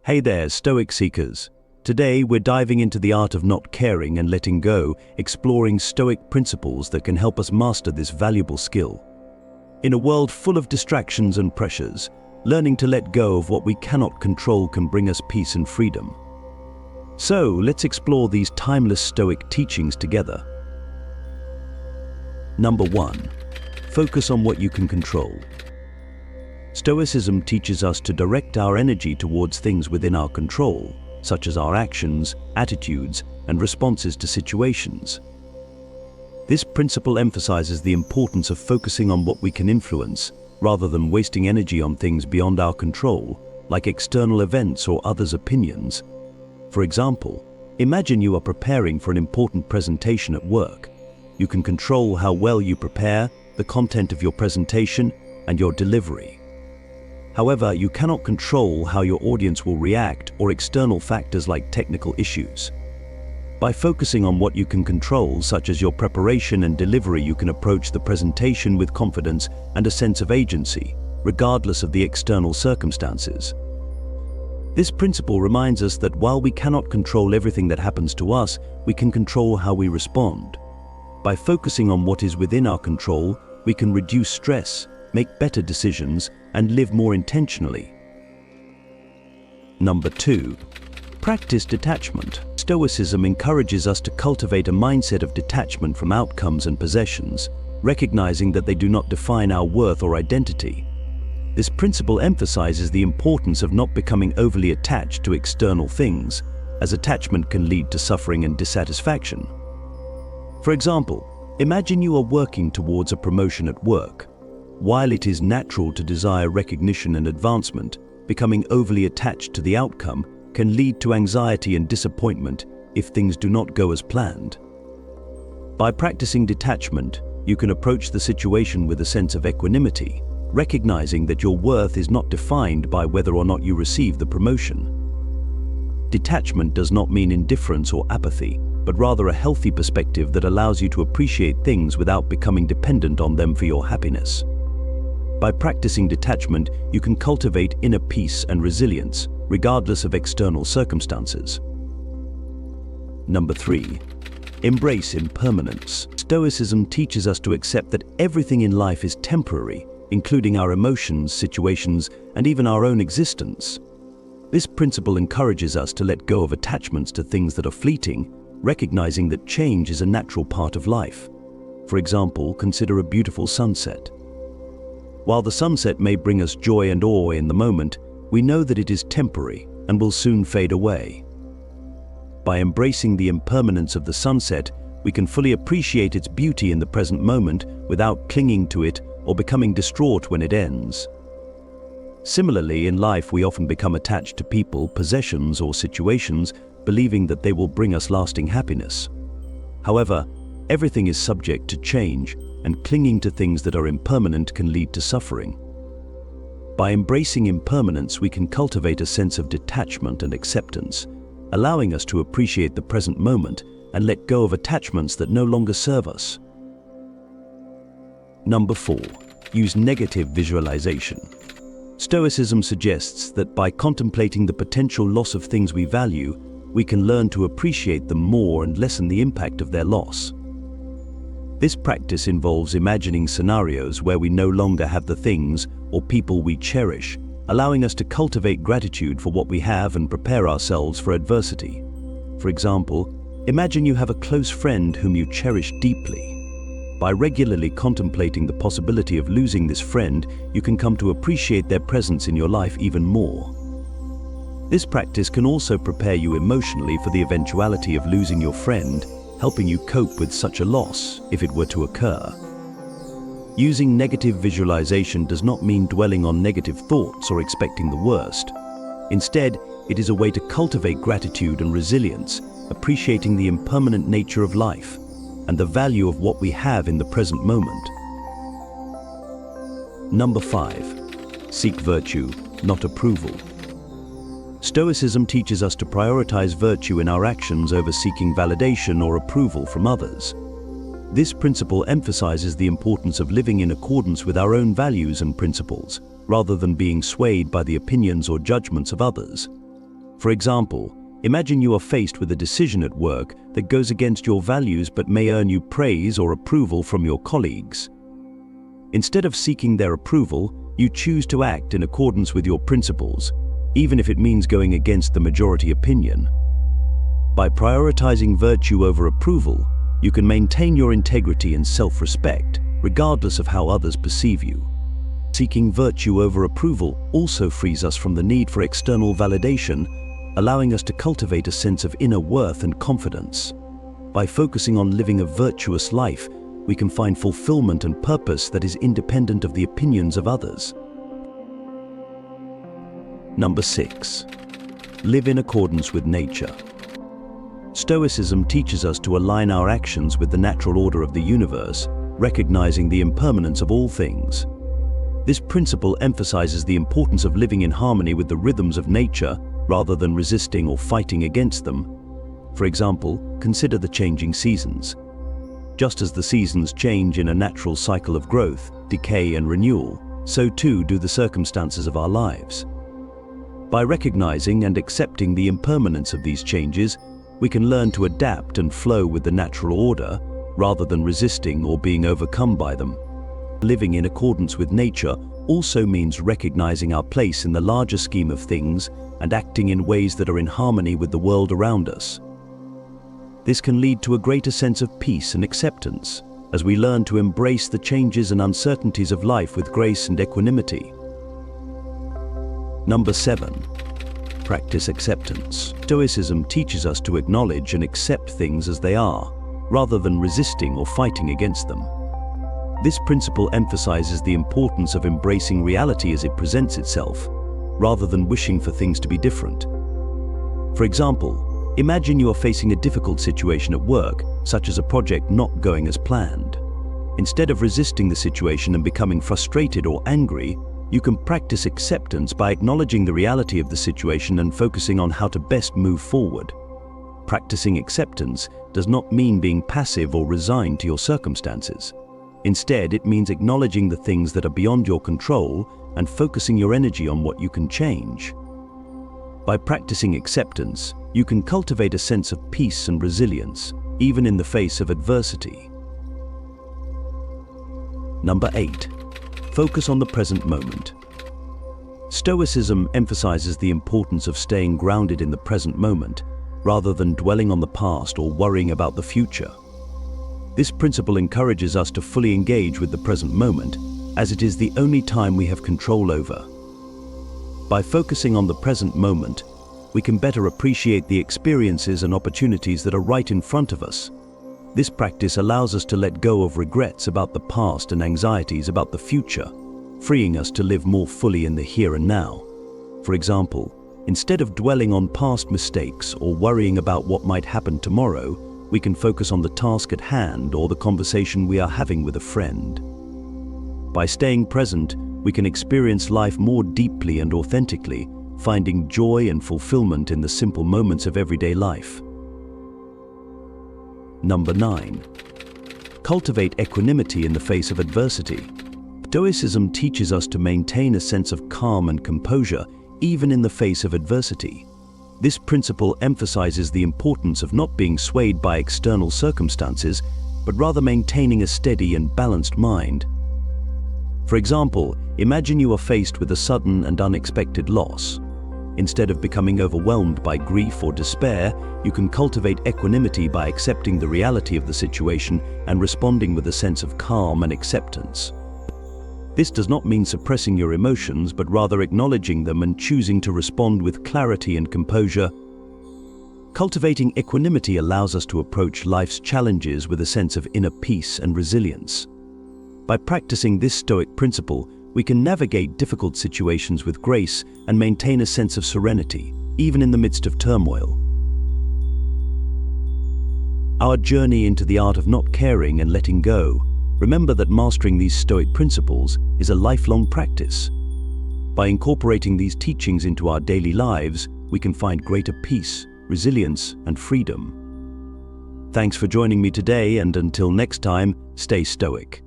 Hey there, Stoic seekers. Today we're diving into the art of not caring and letting go, exploring Stoic principles that can help us master this valuable skill. In a world full of distractions and pressures, learning to let go of what we cannot control can bring us peace and freedom. So, let's explore these timeless Stoic teachings together. Number 1. Focus on what you can control. Stoicism teaches us to direct our energy towards things within our control, such as our actions, attitudes, and responses to situations. This principle emphasizes the importance of focusing on what we can influence, rather than wasting energy on things beyond our control, like external events or others' opinions. For example, imagine you are preparing for an important presentation at work. You can control how well you prepare, the content of your presentation, and your delivery. However, you cannot control how your audience will react or external factors like technical issues. By focusing on what you can control, such as your preparation and delivery, you can approach the presentation with confidence and a sense of agency, regardless of the external circumstances. This principle reminds us that while we cannot control everything that happens to us, we can control how we respond. By focusing on what is within our control, we can reduce stress, make better decisions, and live more intentionally. Number 2. Practice detachment. Stoicism encourages us to cultivate a mindset of detachment from outcomes and possessions, recognizing that they do not define our worth or identity. This principle emphasizes the importance of not becoming overly attached to external things, as attachment can lead to suffering and dissatisfaction. For example, imagine you are working towards a promotion at work. While it is natural to desire recognition and advancement, becoming overly attached to the outcome can lead to anxiety and disappointment if things do not go as planned. By practicing detachment, you can approach the situation with a sense of equanimity, recognizing that your worth is not defined by whether or not you receive the promotion. Detachment does not mean indifference or apathy, but rather a healthy perspective that allows you to appreciate things without becoming dependent on them for your happiness. By practicing detachment, you can cultivate inner peace and resilience, regardless of external circumstances. Number 3. Embrace impermanence. Stoicism teaches us to accept that everything in life is temporary, including our emotions, situations, and even our own existence. This principle encourages us to let go of attachments to things that are fleeting, recognizing that change is a natural part of life. For example, consider a beautiful sunset. While the sunset may bring us joy and awe in the moment, we know that it is temporary and will soon fade away. By embracing the impermanence of the sunset, we can fully appreciate its beauty in the present moment without clinging to it or becoming distraught when it ends. Similarly, in life we often become attached to people, possessions, or situations, believing that they will bring us lasting happiness. However, everything is subject to change, and clinging to things that are impermanent can lead to suffering. By embracing impermanence, we can cultivate a sense of detachment and acceptance, allowing us to appreciate the present moment and let go of attachments that no longer serve us. Number 4. Use negative visualization. Stoicism suggests that by contemplating the potential loss of things we value, we can learn to appreciate them more and lessen the impact of their loss. This practice involves imagining scenarios where we no longer have the things or people we cherish, allowing us to cultivate gratitude for what we have and prepare ourselves for adversity. For example, imagine you have a close friend whom you cherish deeply. By regularly contemplating the possibility of losing this friend, you can come to appreciate their presence in your life even more. This practice can also prepare you emotionally for the eventuality of losing your friend, helping you cope with such a loss if it were to occur. Using negative visualization does not mean dwelling on negative thoughts or expecting the worst. Instead, it is a way to cultivate gratitude and resilience, appreciating the impermanent nature of life and the value of what we have in the present moment. Number 5. Seek virtue, not approval. Stoicism teaches us to prioritize virtue in our actions over seeking validation or approval from others. This principle emphasizes the importance of living in accordance with our own values and principles, rather than being swayed by the opinions or judgments of others. For example, imagine you are faced with a decision at work that goes against your values but may earn you praise or approval from your colleagues. Instead of seeking their approval, you choose to act in accordance with your principles, even if it means going against the majority opinion. By prioritizing virtue over approval, you can maintain your integrity and self-respect, regardless of how others perceive you. Seeking virtue over approval also frees us from the need for external validation, allowing us to cultivate a sense of inner worth and confidence. By focusing on living a virtuous life, we can find fulfillment and purpose that is independent of the opinions of others. Number 6. Live in accordance with nature. Stoicism teaches us to align our actions with the natural order of the universe, recognizing the impermanence of all things. This principle emphasizes the importance of living in harmony with the rhythms of nature rather than resisting or fighting against them. For example, consider the changing seasons. Just as the seasons change in a natural cycle of growth, decay, and renewal, so too do the circumstances of our lives. By recognizing and accepting the impermanence of these changes, we can learn to adapt and flow with the natural order, rather than resisting or being overcome by them. Living in accordance with nature also means recognizing our place in the larger scheme of things and acting in ways that are in harmony with the world around us. This can lead to a greater sense of peace and acceptance, as we learn to embrace the changes and uncertainties of life with grace and equanimity. Number 7. Practice acceptance. Stoicism teaches us to acknowledge and accept things as they are, rather than resisting or fighting against them. This principle emphasizes the importance of embracing reality as it presents itself, rather than wishing for things to be different. For example, imagine you are facing a difficult situation at work, such as a project not going as planned. Instead of resisting the situation and becoming frustrated or angry, you can practice acceptance by acknowledging the reality of the situation and focusing on how to best move forward. Practicing acceptance does not mean being passive or resigned to your circumstances. Instead, it means acknowledging the things that are beyond your control and focusing your energy on what you can change. By practicing acceptance, you can cultivate a sense of peace and resilience, even in the face of adversity. Number 8. Focus on the present moment. Stoicism emphasizes the importance of staying grounded in the present moment, rather than dwelling on the past or worrying about the future. This principle encourages us to fully engage with the present moment, as it is the only time we have control over. By focusing on the present moment, we can better appreciate the experiences and opportunities that are right in front of us. This practice allows us to let go of regrets about the past and anxieties about the future, freeing us to live more fully in the here and now. For example, instead of dwelling on past mistakes or worrying about what might happen tomorrow, we can focus on the task at hand or the conversation we are having with a friend. By staying present, we can experience life more deeply and authentically, finding joy and fulfillment in the simple moments of everyday life. Number 9. Cultivate equanimity in the face of adversity. Stoicism teaches us to maintain a sense of calm and composure even in the face of adversity. This principle emphasizes the importance of not being swayed by external circumstances, but rather maintaining a steady and balanced mind. For example, imagine you are faced with a sudden and unexpected loss. Instead of becoming overwhelmed by grief or despair, you can cultivate equanimity by accepting the reality of the situation and responding with a sense of calm and acceptance. This does not mean suppressing your emotions, but rather acknowledging them and choosing to respond with clarity and composure. Cultivating equanimity allows us to approach life's challenges with a sense of inner peace and resilience. By practicing this Stoic principle, we can navigate difficult situations with grace and maintain a sense of serenity, even in the midst of turmoil. Our journey into the art of not caring and letting go. Remember that mastering these Stoic principles is a lifelong practice. By incorporating these teachings into our daily lives, we can find greater peace, resilience, and freedom. Thanks for joining me today, and until next time, stay Stoic.